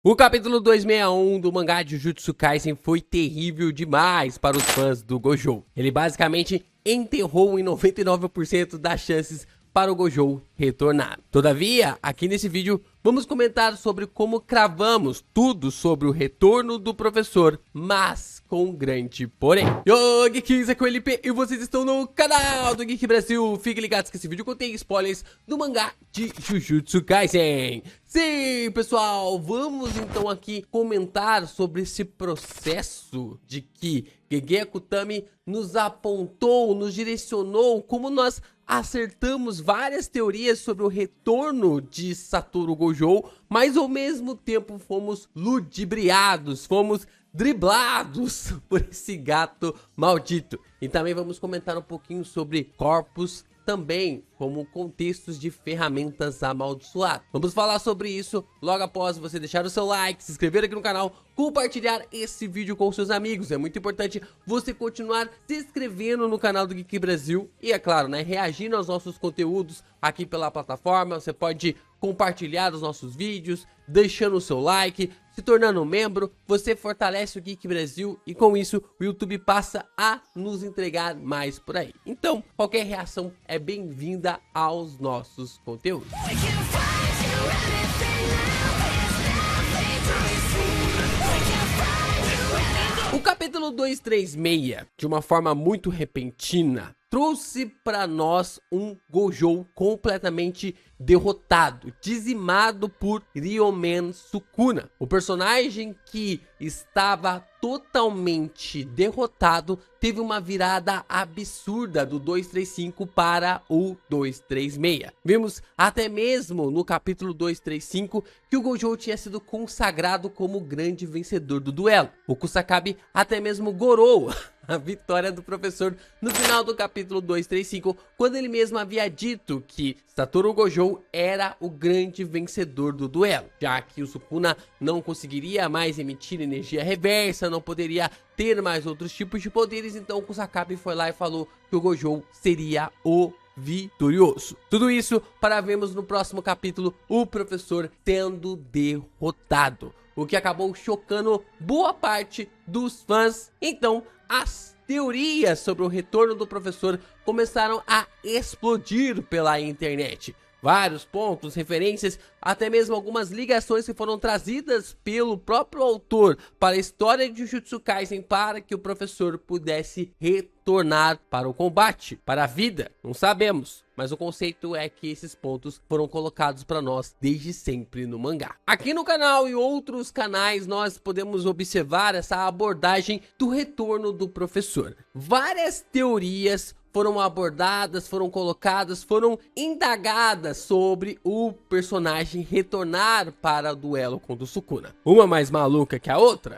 O capítulo 261 do mangá de Jujutsu Kaisen foi terrível demais para os fãs do Gojo. Ele basicamente enterrou em 99% das chances para o Gojo retornar. Todavia, aqui nesse vídeo, vamos comentar sobre como cravamos tudo sobre o retorno do professor, mas com um grande porém. Yo, Geeks, aqui é o LP e vocês estão no canal do Geek Brasil. Fiquem ligados que esse vídeo contém spoilers do mangá de Jujutsu Kaisen. Sim, pessoal, vamos então aqui comentar sobre esse processo de que Gege Akutami nos apontou, nos direcionou, como nós acertamos várias teorias sobre o retorno de Satoru Gojo, mas ao mesmo tempo fomos ludibriados, fomos driblados por esse gato maldito. E também vamos comentar um pouquinho sobre corpos também como contextos de ferramentas amaldiçoadas. Vamos falar sobre isso logo após você deixar o seu like, se inscrever aqui no canal, compartilhar esse vídeo com seus amigos. É muito importante você continuar se inscrevendo no canal do Geek Brasil e, é claro, né, reagindo aos nossos conteúdos aqui pela plataforma. Você pode compartilhar os nossos vídeos, deixando o seu like, se tornando um membro. Você fortalece o Geek Brasil e com isso o YouTube passa a nos entregar mais por aí. Então, qualquer reação é bem-vinda aos nossos conteúdos. O capítulo 236, de uma forma muito repentina, trouxe para nós um Gojo completamente derrotado, dizimado por Ryomen Sukuna. O personagem que estava totalmente derrotado teve uma virada absurda do 235 para o 236. Vimos até mesmo no capítulo 235 que o Gojo tinha sido consagrado como o grande vencedor do duelo. O Kusakabe até mesmo gorou a vitória do professor no final do capítulo 235, quando ele mesmo havia dito que Satoru Gojo era o grande vencedor do duelo, já que o Sukuna não conseguiria mais emitir energia reversa, não poderia ter mais outros tipos de poderes, então o Kusakabe foi lá e falou que o Gojo seria o vitorioso. Tudo isso para vermos no próximo capítulo o professor sendo derrotado, o que acabou chocando boa parte dos fãs. Então, as teorias sobre o retorno do professor começaram a explodir pela internet. Vários pontos, referências, até mesmo algumas ligações que foram trazidas pelo próprio autor para a história de Jujutsu Kaisen para que o professor pudesse retornar para o combate, para a vida. Não sabemos, mas o conceito é que esses pontos foram colocados para nós desde sempre no mangá. Aqui no canal e outros canais nós podemos observar essa abordagem do retorno do professor. Várias teorias foram abordadas, foram colocadas, foram indagadas sobre o personagem retornar para o duelo com o Sukuna. Uma mais maluca que a outra?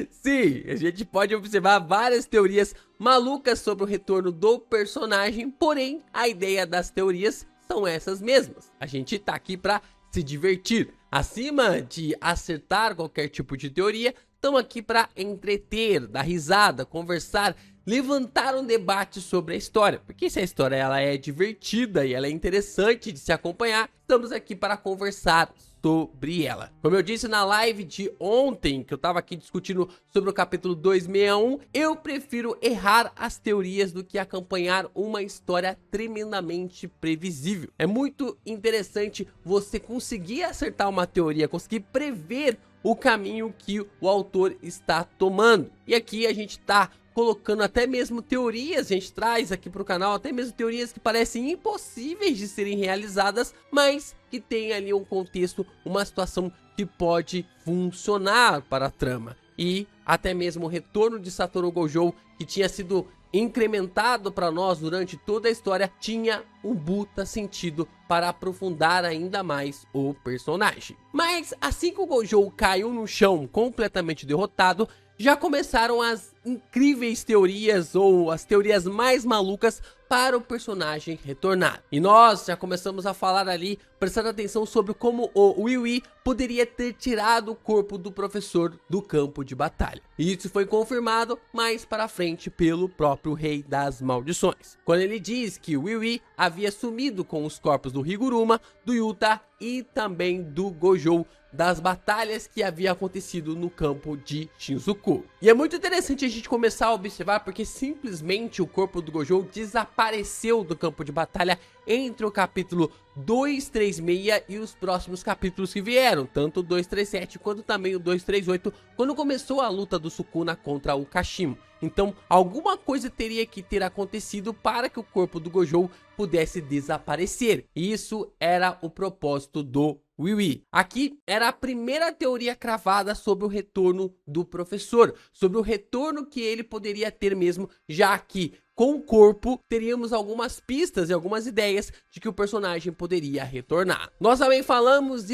Sim, a gente pode observar várias teorias malucas sobre o retorno do personagem, porém a ideia das teorias são essas mesmas. A gente tá aqui para se divertir. Acima de acertar qualquer tipo de teoria, estamos aqui para entreter, dar risada, conversar, levantar um debate sobre a história, porque se a história ela é divertida e ela é interessante de se acompanhar, estamos aqui para conversar sobre ela. Como eu disse na live de ontem, que eu tava aqui discutindo sobre o capítulo 261, eu prefiro errar as teorias do que acompanhar uma história tremendamente previsível. É muito interessante você conseguir acertar uma teoria, conseguir prever o caminho que o autor está tomando. E aqui a gente tá colocando até mesmo teorias, a gente traz aqui para o canal até mesmo teorias que parecem impossíveis de serem realizadas, mas que tem ali um contexto, uma situação que pode funcionar para a trama. E até mesmo o retorno de Satoru Gojo, que tinha sido incrementado para nós durante toda a história, tinha um puta sentido para aprofundar ainda mais o personagem. Mas assim que o Gojo caiu no chão completamente derrotado, já começaram as incríveis teorias ou as teorias mais malucas para o personagem retornar. E nós já começamos a falar ali, prestando atenção sobre como o Will poderia ter tirado o corpo do professor do campo de batalha. E isso foi confirmado mais para frente pelo próprio Rei das Maldições, quando ele diz que o Will havia sumido com os corpos do Higuruma, do Yuta e também do Gojo das batalhas que havia acontecido no campo de Shinjuku. E é muito interessante a gente começar a observar porque simplesmente o corpo do Gojo desapareceu do campo de batalha entre o capítulo 236 e os próximos capítulos que vieram, tanto o 237 quanto também o 238, quando começou a luta do Sukuna contra o Kashimo. Então, alguma coisa teria que ter acontecido para que o corpo do Gojo pudesse desaparecer. Isso era o propósito do Will. Aqui era a primeira teoria cravada sobre o retorno do professor, sobre o retorno que ele poderia ter mesmo, já que com o corpo teríamos algumas pistas e algumas ideias de que o personagem poderia retornar. Nós também falamos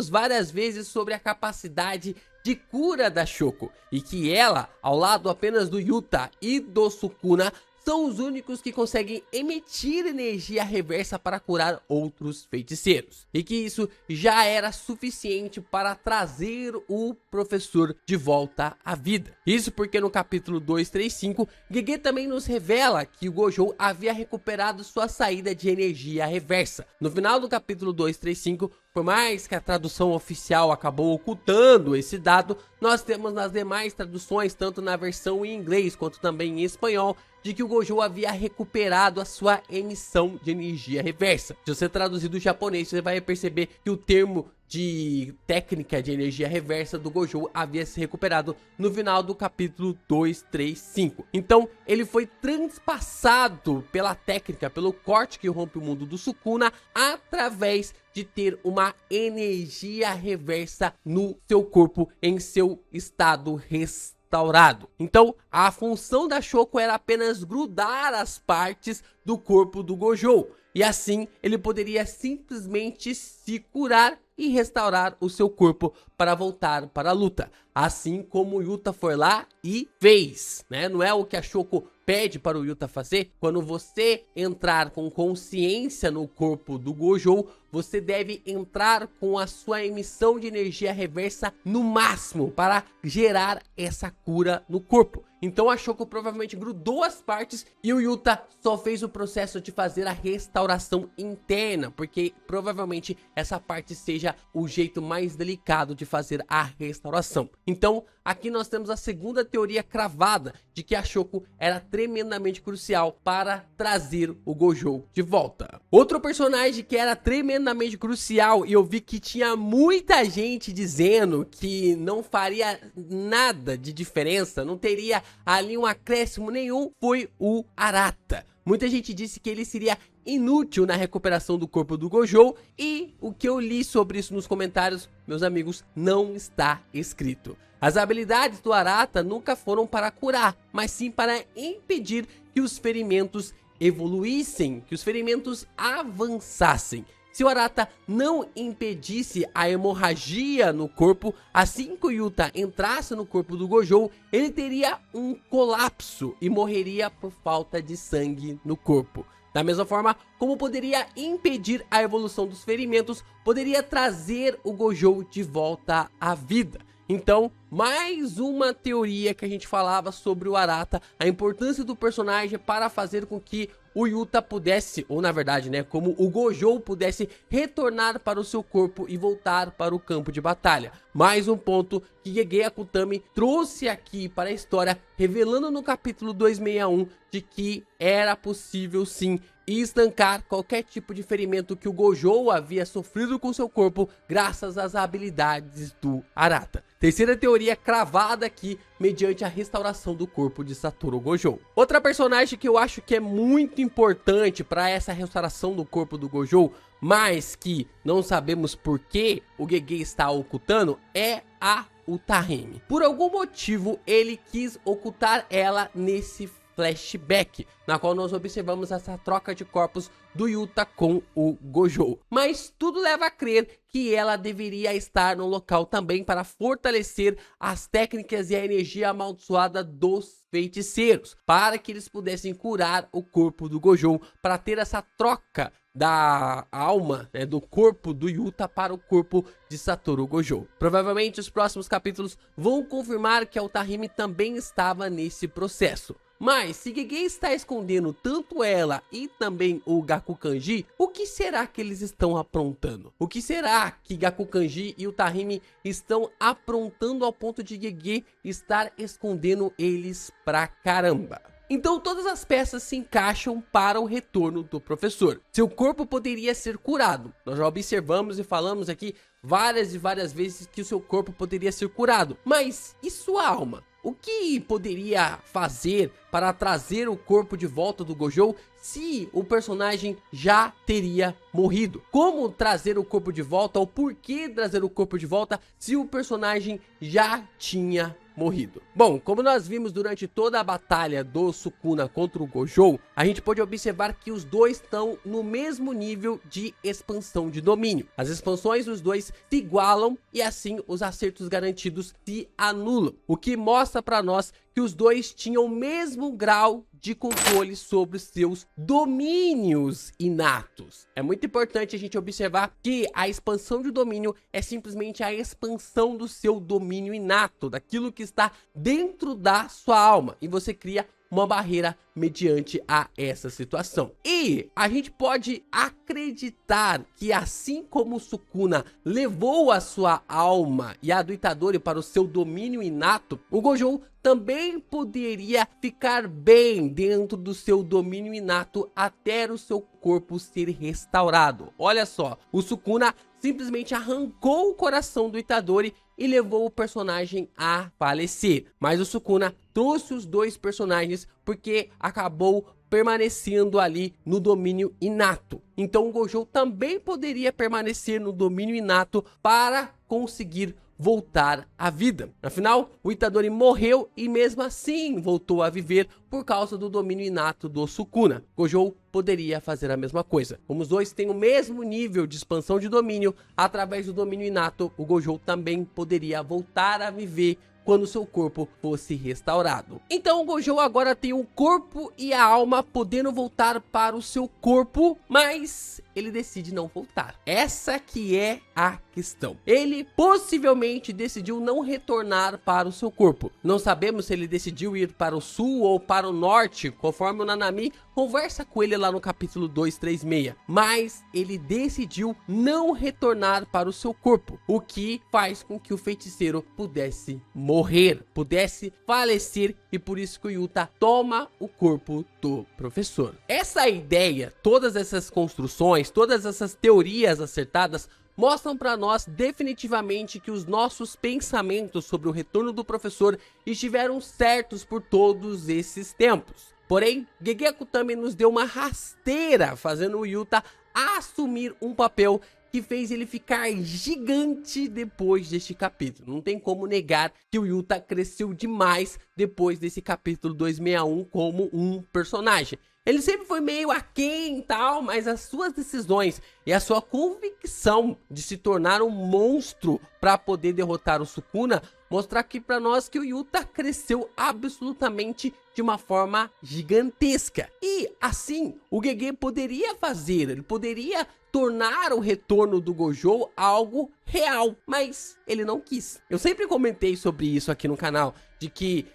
várias vezes sobre a capacidade de cura da Shoko, e que ela, ao lado apenas do Yuta e do Sukuna, são os únicos que conseguem emitir energia reversa para curar outros feiticeiros. E que isso já era suficiente para trazer o professor de volta à vida. Isso porque no capítulo 235, Gege também nos revela que o Gojo havia recuperado sua saída de energia reversa. No final do capítulo 235, por mais que a tradução oficial acabou ocultando esse dado, nós temos nas demais traduções, tanto na versão em inglês quanto também em espanhol, de que o Gojo havia recuperado a sua emissão de energia reversa. Se você traduzir do japonês, você vai perceber que o termo de técnica de energia reversa do Gojo havia se recuperado no final do capítulo 235. Então, ele foi transpassado pela técnica, pelo corte que rompe o mundo do Sukuna, através de ter uma energia reversa no seu corpo, em seu estado restaurado. Então, a função da Shoko era apenas grudar as partes do corpo do Gojo, e assim ele poderia simplesmente se curar e restaurar o seu corpo para voltar para a luta, assim como o Yuta foi lá e fez, né? Não é o que a Shoko pede para o Yuta fazer? Quando você entrar com consciência no corpo do Gojo, você deve entrar com a sua emissão de energia reversa no máximo para gerar essa cura no corpo. Então a Shoko provavelmente grudou as partes e o Yuta só fez o processo de fazer a restauração interna, porque provavelmente essa parte seja o jeito mais delicado de fazer a restauração. Então aqui nós temos a segunda teoria cravada de que a Shoko era tremendamente crucial para trazer o Gojo de volta. Outro personagem que era tremendamente crucial, e eu vi que tinha muita gente dizendo que não faria nada de diferença, não teria ali um acréscimo nenhum, foi o Arata. Muita gente disse que ele seria inútil na recuperação do corpo do Gojo, e o que eu li sobre isso nos comentários, meus amigos, não está escrito. As habilidades do Arata nunca foram para curar, mas sim para impedir que os ferimentos evoluíssem, que os ferimentos avançassem. Se o Arata não impedisse a hemorragia no corpo, assim que o Yuta entrasse no corpo do Gojo, ele teria um colapso e morreria por falta de sangue no corpo. Da mesma forma, como poderia impedir a evolução dos ferimentos, poderia trazer o Gojo de volta à vida. Então, mais uma teoria que a gente falava sobre o Arata, a importância do personagem para fazer com que o Yuta pudesse, ou na verdade, né, como o Gojo pudesse retornar para o seu corpo e voltar para o campo de batalha. Mais um ponto que Gege Akutami trouxe aqui para a história, revelando no capítulo 261 de que era possível sim estancar qualquer tipo de ferimento que o Gojo havia sofrido com seu corpo graças às habilidades do Arata. Terceira teoria cravada aqui mediante a restauração do corpo de Satoru Gojo. Outra personagem que eu acho que é muito importante para essa restauração do corpo do Gojo, mas que não sabemos por que o Gege está ocultando, é a Utahime. Por algum motivo ele quis ocultar ela nesse flashback, na qual nós observamos essa troca de corpos do Yuta com o Gojo. Mas tudo leva a crer que ela deveria estar no local também para fortalecer as técnicas e a energia amaldiçoada dos feiticeiros, para que eles pudessem curar o corpo do Gojo, para ter essa troca da alma, né, do corpo do Yuta para o corpo de Satoru Gojo. Provavelmente os próximos capítulos vão confirmar que a Otahime também estava nesse processo. Mas se Gege está escondendo tanto ela e também o Gakukanji, o que será que eles estão aprontando? O que será que Gakukanji e o Otahime estão aprontando ao ponto de Gege estar escondendo eles pra caramba? Então todas as peças se encaixam para o retorno do professor. Seu corpo poderia ser curado. Nós já observamos e falamos aqui várias e várias vezes que o seu corpo poderia ser curado. Mas e sua alma? O que poderia fazer para trazer o corpo de volta do Gojo se o personagem já teria morrido? Como trazer o corpo de volta, ou por que trazer o corpo de volta se o personagem já tinha morrido? Bom, como nós vimos durante toda a batalha do Sukuna contra o Gojo, a gente pode observar que os dois estão no mesmo nível de expansão de domínio. As expansões dos dois se igualam e assim os acertos garantidos se anulam, o que mostra para nós que os dois tinham o mesmo grau de controle sobre seus domínios inatos. É muito importante a gente observar que a expansão de domínio é simplesmente a expansão do seu domínio inato, daquilo que está dentro da sua alma, e você cria uma barreira mediante a essa situação. E a gente pode acreditar que assim como o Sukuna levou a sua alma e a do Itadori para o seu domínio inato, o Gojo também poderia ficar bem dentro do seu domínio inato até o seu corpo ser restaurado. Olha só, o Sukuna simplesmente arrancou o coração do Itadori e levou o personagem a falecer. Mas o Sukuna trouxe os dois personagens porque acabou permanecendo ali no domínio inato. Então o Gojo também poderia permanecer no domínio inato para conseguir voltar à vida. Afinal, o Itadori morreu e mesmo assim voltou a viver por causa do domínio inato do Sukuna. Gojo poderia fazer a mesma coisa. Como os dois têm o mesmo nível de expansão de domínio, através do domínio inato, o Gojo também poderia voltar a viver quando seu corpo fosse restaurado. Então o Gojo agora tem o corpo e a alma podendo voltar para o seu corpo, mas ele decide não voltar. Essa que é a questão. Ele possivelmente decidiu não retornar para o seu corpo. Não sabemos se ele decidiu ir para o sul ou para o norte, conforme o Nanami conversa com ele lá no capítulo 236. Mas ele decidiu não retornar para o seu corpo, o que faz com que o feiticeiro pudesse morrer, pudesse falecer, e por isso que o Yuta toma o corpo do professor. Essa ideia, todas essas construções, todas essas teorias acertadas mostram para nós definitivamente que os nossos pensamentos sobre o retorno do professor estiveram certos por todos esses tempos. Porém, Gege Akutami nos deu uma rasteira, fazendo o Yuta assumir um papel que fez ele ficar gigante depois deste capítulo. Não tem como negar que o Yuta cresceu demais depois desse capítulo 261 como um personagem. Ele sempre foi meio aquém e tal, mas as suas decisões e a sua convicção de se tornar um monstro para poder derrotar o Sukuna mostrar aqui para nós que o Yuta cresceu absolutamente de uma forma gigantesca. E assim, o Gege poderia fazer, ele poderia tornar o retorno do Gojo algo real, mas ele não quis. Eu sempre comentei sobre isso aqui no canal, de que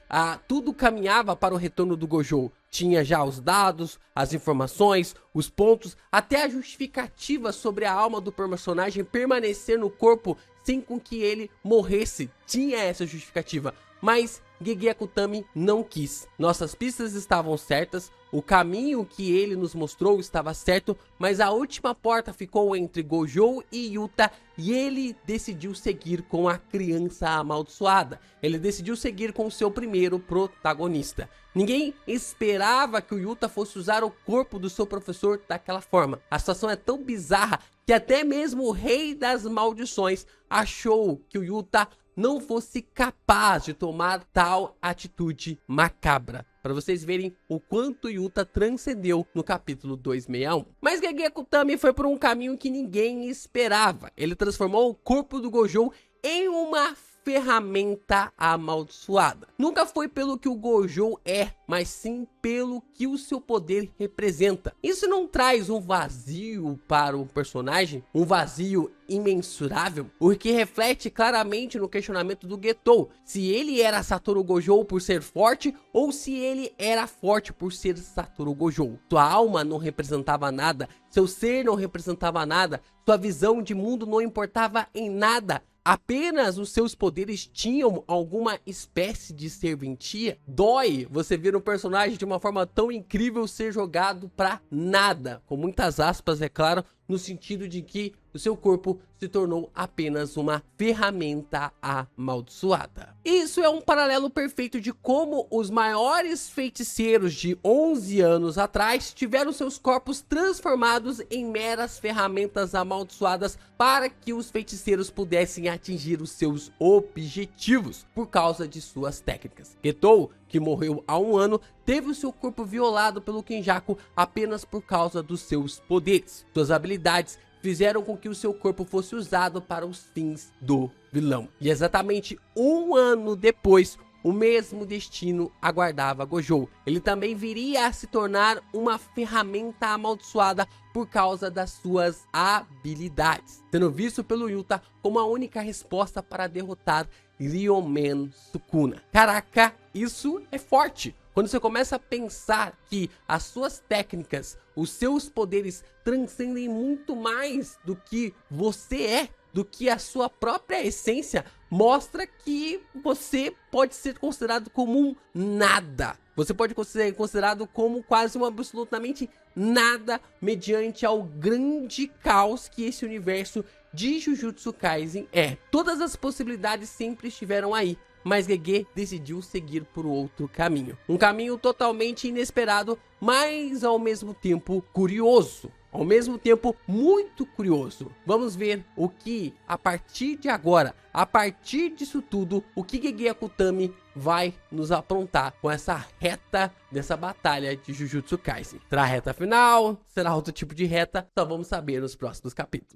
tudo caminhava para o retorno do Gojo. Tinha já os dados, as informações, os pontos, até a justificativa sobre a alma do personagem permanecer no corpo sem com que ele morresse. Tinha essa justificativa, mas Gege Akutami não quis. Nossas pistas estavam certas, o caminho que ele nos mostrou estava certo, mas a última porta ficou entre Gojo e Yuta e ele decidiu seguir com a criança amaldiçoada. Ele decidiu seguir com o seu primeiro protagonista. Ninguém esperava que o Yuta fosse usar o corpo do seu professor daquela forma. A situação é tão bizarra que até mesmo o rei das maldições achou que o Yuta não fosse capaz de tomar tal atitude macabra. para vocês verem o quanto Yuta transcendeu no capítulo 261. Mas Gege Akutami foi por um caminho que ninguém esperava. Ele transformou o corpo do Gojo em uma ferramenta amaldiçoada. Nunca foi pelo que o Gojo é, mas sim pelo que o seu poder representa. Isso não traz um vazio para o personagem, um vazio imensurável, o que reflete claramente no questionamento do Getou, se ele era Satoru Gojo por ser forte ou se ele era forte por ser Satoru Gojo. Sua alma não representava nada, seu ser não representava nada, sua visão de mundo não importava em nada. Apenas os seus poderes tinham alguma espécie de serventia. Dói você ver um personagem de uma forma tão incrível ser jogado pra nada. Com muitas aspas, é claro, no sentido de que o seu corpo se tornou apenas uma ferramenta amaldiçoada. Isso é um paralelo perfeito de como os maiores feiticeiros de 11 anos atrás tiveram seus corpos transformados em meras ferramentas amaldiçoadas para que os feiticeiros pudessem atingir os seus objetivos por causa de suas técnicas. Getou, que morreu há um ano, teve o seu corpo violado pelo Kenjaku apenas por causa dos seus poderes. Suas habilidades fizeram com que o seu corpo fosse usado para os fins do vilão. E exatamente um ano depois, o mesmo destino aguardava Gojo. Ele também viria a se tornar uma ferramenta amaldiçoada por causa das suas habilidades, sendo visto pelo Yuta como a única resposta para derrotar Ryomen Sukuna. Caraca, isso é forte! Quando você começa a pensar que as suas técnicas, os seus poderes transcendem muito mais do que você é, do que a sua própria essência, mostra que você pode ser considerado como um nada. Você pode ser considerado como quase um absolutamente nada mediante ao grande caos que esse universo de Jujutsu Kaisen é. Todas as possibilidades sempre estiveram aí, mas Gege decidiu seguir por outro caminho. Um caminho totalmente inesperado, mas ao mesmo tempo curioso. Ao mesmo tempo muito curioso. Vamos ver o que, a partir de agora, a partir disso tudo, o que Gege Akutami vai nos aprontar com essa reta dessa batalha de Jujutsu Kaisen. Será a reta final? Será outro tipo de reta? Só vamos saber nos próximos capítulos.